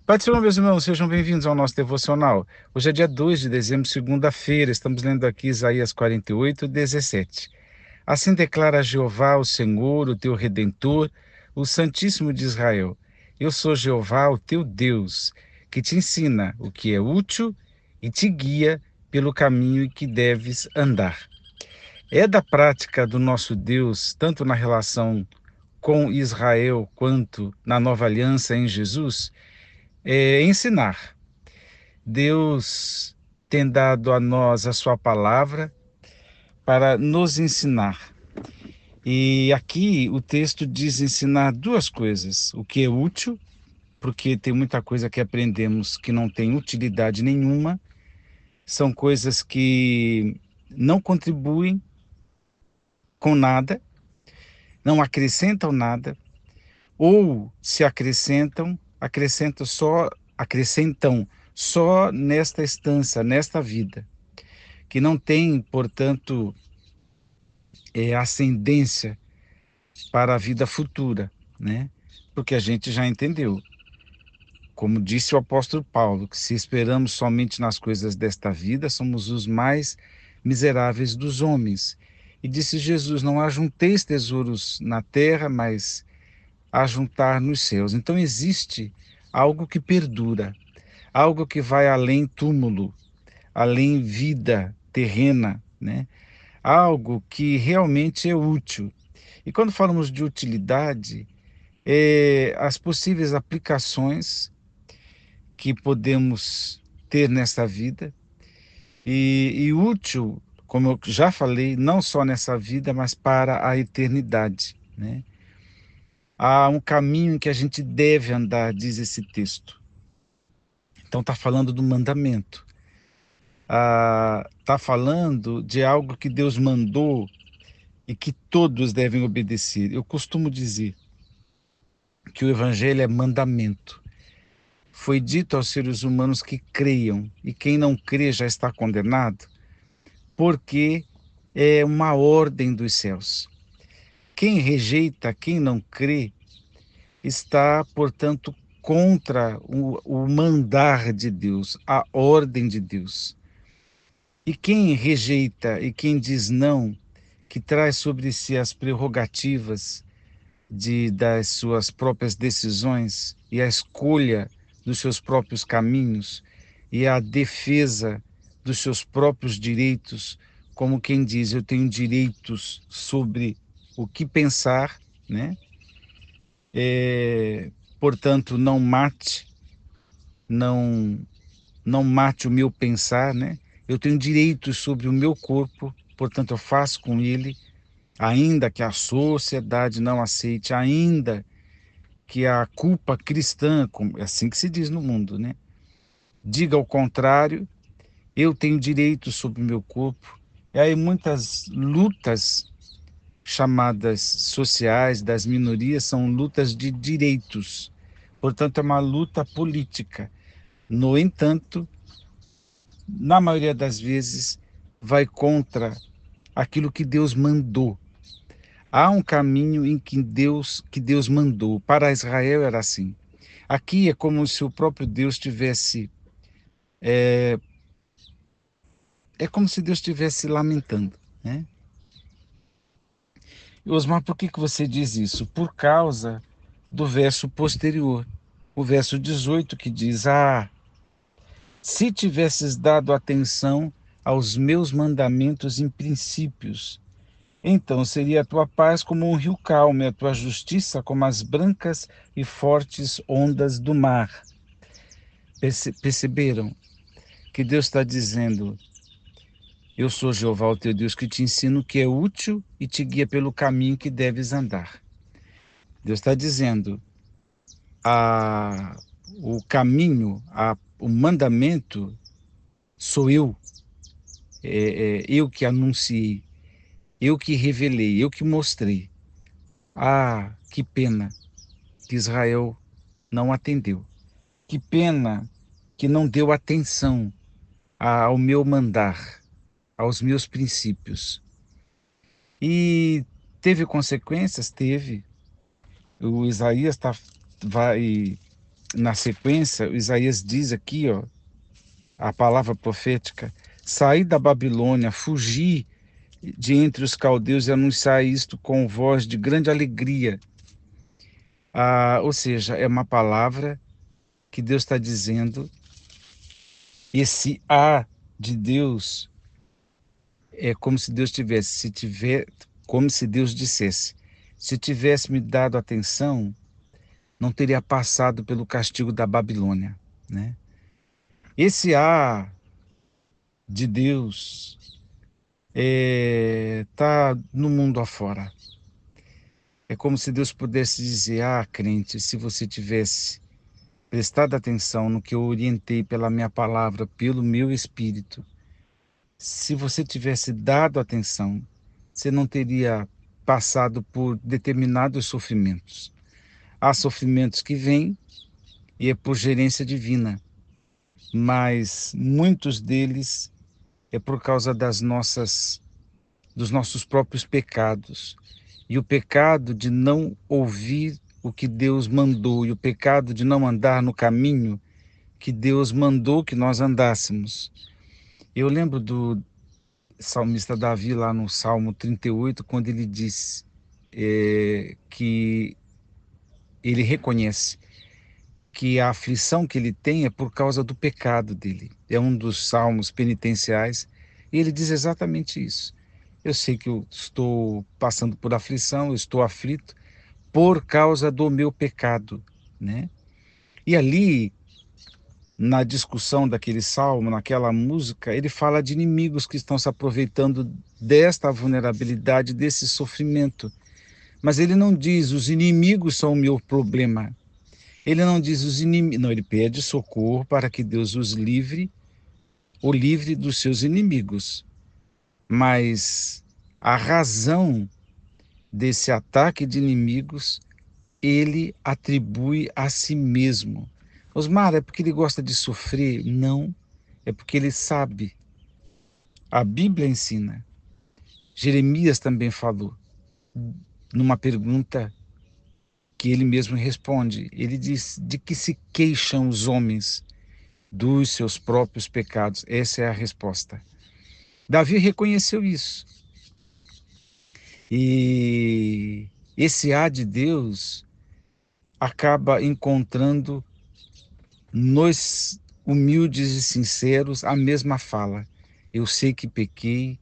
Pai do Senhor, meus irmãos, sejam bem-vindos ao nosso devocional. Hoje é dia 2 de dezembro, segunda-feira. Estamos lendo aqui Isaías 48, 17. Assim declara Jeová, o Senhor, o teu Redentor, o Santíssimo de Israel. Eu sou Jeová, o teu Deus, que te ensina o que é útil e te guia pelo caminho em que deves andar. É da prática do nosso Deus, tanto na relação com Israel quanto na nova aliança em Jesus, ensinar. Deus tem dado a nós a sua palavra para nos ensinar. E aqui o texto diz ensinar duas coisas: o que é útil, porque tem muita coisa que aprendemos que não tem utilidade nenhuma, são coisas que não contribuem com nada, não acrescentam nada, ou se acrescentam, acrescentam só nesta instância, nesta vida, que não tem, portanto, ascendência para a vida futura, né? Porque a gente já entendeu, como disse o apóstolo Paulo, que se esperamos somente nas coisas desta vida, somos os mais miseráveis dos homens. E disse Jesus: não ajunteis tesouros na terra, mas ajuntar nos céus. Então existe algo que perdura, algo que vai além túmulo, além vida terrena, né? Algo que realmente é útil. E quando falamos de utilidade, as possíveis aplicações que podemos ter nessa vida, e útil, como eu já falei, não só nessa vida, mas para a eternidade, né? Há um caminho em que a gente deve andar, diz esse texto. Então está falando do mandamento. Está falando de algo que Deus mandou e que todos devem obedecer. Eu costumo dizer que o evangelho é mandamento. Foi dito aos seres humanos que creiam, e quem não crê já está condenado, porque é uma ordem dos céus. Quem rejeita, quem não crê, está, portanto, contra o mandar de Deus, a ordem de Deus. E quem rejeita e quem diz não, que traz sobre si as prerrogativas das suas próprias decisões e a escolha dos seus próprios caminhos e a defesa dos seus próprios direitos, como quem diz: eu tenho direitos sobre o que pensar, né? Portanto, não mate, não não mate o meu pensar, né? Eu tenho direitos sobre o meu corpo, portanto eu faço com ele, ainda que a sociedade não aceite, ainda que a culpa cristã, é assim que se diz no mundo, né? Diga ao contrário, eu tenho direitos sobre o meu corpo. E aí muitas lutas chamadas sociais das minorias são lutas de direitos. Portanto, é uma luta política. No entanto, na maioria das vezes, vai contra aquilo que Deus mandou. Há um caminho em que Deus mandou. Para Israel era assim. Aqui é como se o próprio Deus tivesse, é como se Deus estivesse lamentando, né? E Osmar, por que você diz isso? Por causa do verso posterior, o verso 18, que diz: se tivesses dado atenção aos meus mandamentos e princípios, então seria a tua paz como um rio calmo, e a tua justiça como as brancas e fortes ondas do mar. Perceberam que Deus está dizendo: eu sou Jeová, o teu Deus, que te ensino o que é útil e te guia pelo caminho que deves andar. Deus está dizendo: a, o caminho, o mandamento sou eu, eu que anunciei, eu que revelei, eu que mostrei. Que pena que Israel não atendeu. Que pena que não deu atenção ao meu mandar, aos meus princípios. E teve consequências? Teve. O Isaías vai na sequência, o Isaías diz aqui, ó, a palavra profética: saí da Babilônia, fugi de entre os caldeus e anunciar isto com voz de grande alegria. Ou seja, é uma palavra que Deus está dizendo. Esse de Deus é como se Deus tivesse, se tiver, como se Deus dissesse: se tivesse me dado atenção, não teria passado pelo castigo da Babilônia, né? Esse de Deus está no mundo afora. É como se Deus pudesse dizer: crente, se você tivesse prestado atenção no que eu orientei pela minha palavra, pelo meu espírito, se você tivesse dado atenção, você não teria passado por determinados sofrimentos. Há sofrimentos que vêm e é por gerência divina, mas muitos deles é por causa dos nossos próprios pecados. E o pecado de não ouvir o que Deus mandou, e o pecado de não andar no caminho que Deus mandou que nós andássemos. Eu lembro do salmista Davi, lá no Salmo 38, quando ele diz que ele reconhece que a aflição que ele tem é por causa do pecado dele. É um dos salmos penitenciais, e ele diz exatamente isso. Eu sei que eu estou passando por aflição, eu estou aflito por causa do meu pecado, né? E ali, na discussão daquele salmo, naquela música, ele fala de inimigos que estão se aproveitando desta vulnerabilidade, desse sofrimento. Mas ele não diz: os inimigos são o meu problema. Ele não diz: os inimigos. Não, ele pede socorro para que Deus os livre, o livre dos seus inimigos. Mas a razão desse ataque de inimigos, ele atribui a si mesmo. Osmar, é porque ele gosta de sofrer? Não, é porque ele sabe. A Bíblia ensina. Jeremias também falou, numa pergunta que ele mesmo responde. Ele diz: de que se queixam os homens? Dos seus próprios pecados. Essa é a resposta. Davi reconheceu isso. E esse de Deus acaba encontrando nos humildes e sinceros a mesma fala. Eu sei que pequei,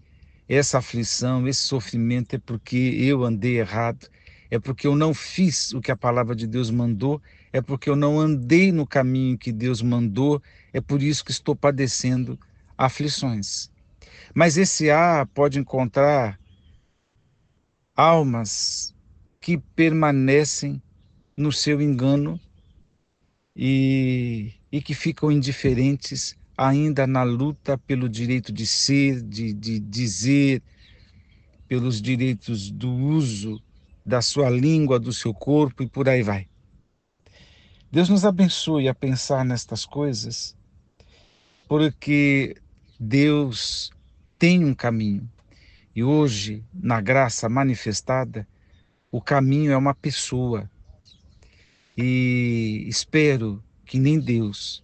essa aflição, esse sofrimento é porque eu andei errado, é porque eu não fiz o que a palavra de Deus mandou, é porque eu não andei no caminho que Deus mandou, é por isso que estou padecendo aflições. Mas esse pode encontrar almas que permanecem no seu engano e que ficam indiferentes ainda na luta pelo direito de ser, de dizer, pelos direitos do uso da sua língua, do seu corpo e por aí vai. Deus nos abençoe a pensar nestas coisas, porque Deus tem um caminho. E hoje, na graça manifestada, o caminho é uma pessoa. E espero que nem Deus,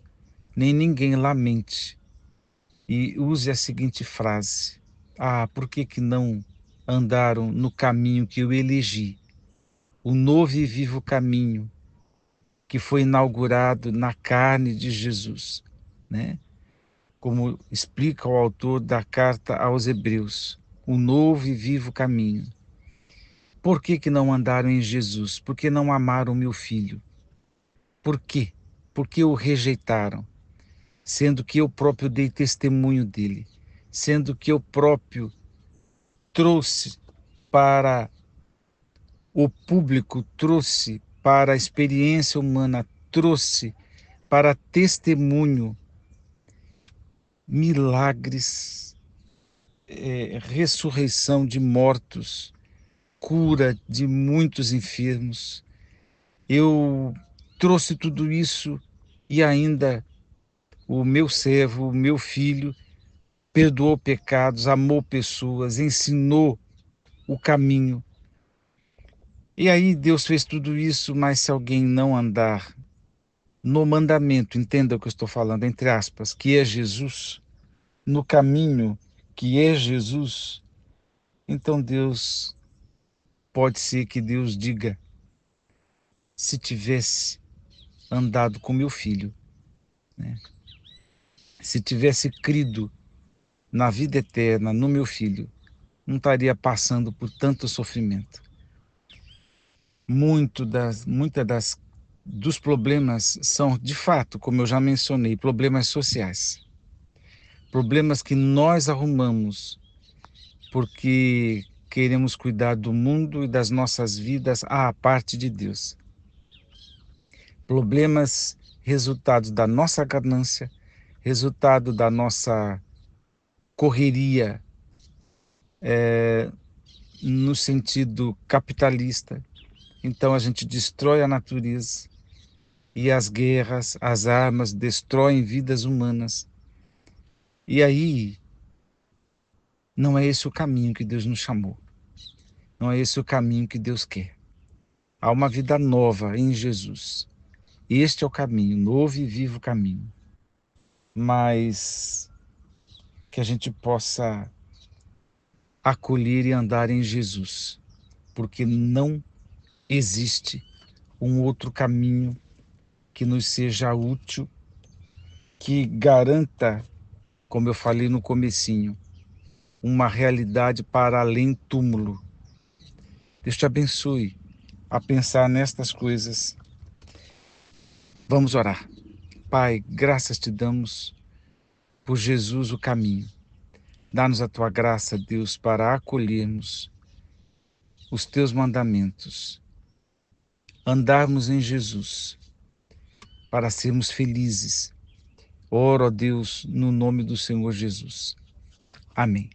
nem ninguém lamente e use a seguinte frase: por que não andaram no caminho que eu elegi? O novo e vivo caminho que foi inaugurado na carne de Jesus, né? Como explica o autor da carta aos Hebreus, o novo e vivo caminho. Por que não andaram em Jesus? Por que não amaram o meu filho? Por quê? Porque o rejeitaram, sendo que eu próprio dei testemunho dele, sendo que eu próprio trouxe para o público, trouxe para a experiência humana, trouxe para testemunho milagres, ressurreição de mortos, cura de muitos enfermos. Eu trouxe tudo isso e ainda o meu servo, o meu filho, perdoou pecados, amou pessoas, ensinou o caminho. E aí Deus fez tudo isso, mas se alguém não andar no mandamento, entenda o que eu estou falando, entre aspas, que é Jesus, no caminho que é Jesus, então Deus, pode ser que Deus diga, se tivesse andado com meu filho, né? Se tivesse crido na vida eterna, no meu filho, não estaria passando por tanto sofrimento. Muitas dos problemas são, de fato, como eu já mencionei, problemas sociais. Problemas que nós arrumamos porque queremos cuidar do mundo e das nossas vidas à parte de Deus. Problemas resultados da nossa ganância, resultado da nossa correria no sentido capitalista. Então a gente destrói a natureza e as guerras, as armas destroem vidas humanas. E aí não é esse o caminho que Deus nos chamou. Não é esse o caminho que Deus quer. Há uma vida nova em Jesus. Este é o caminho, novo e vivo caminho. Mas que a gente possa acolher e andar em Jesus, porque não existe um outro caminho que nos seja útil, que garanta, como eu falei no comecinho, uma realidade para além túmulo. Deus te abençoe a pensar nestas coisas. Vamos orar. Pai, graças te damos por Jesus o caminho. Dá-nos a tua graça, Deus, para acolhermos os teus mandamentos, andarmos em Jesus, para sermos felizes. Oro a Deus no nome do Senhor Jesus. Amém.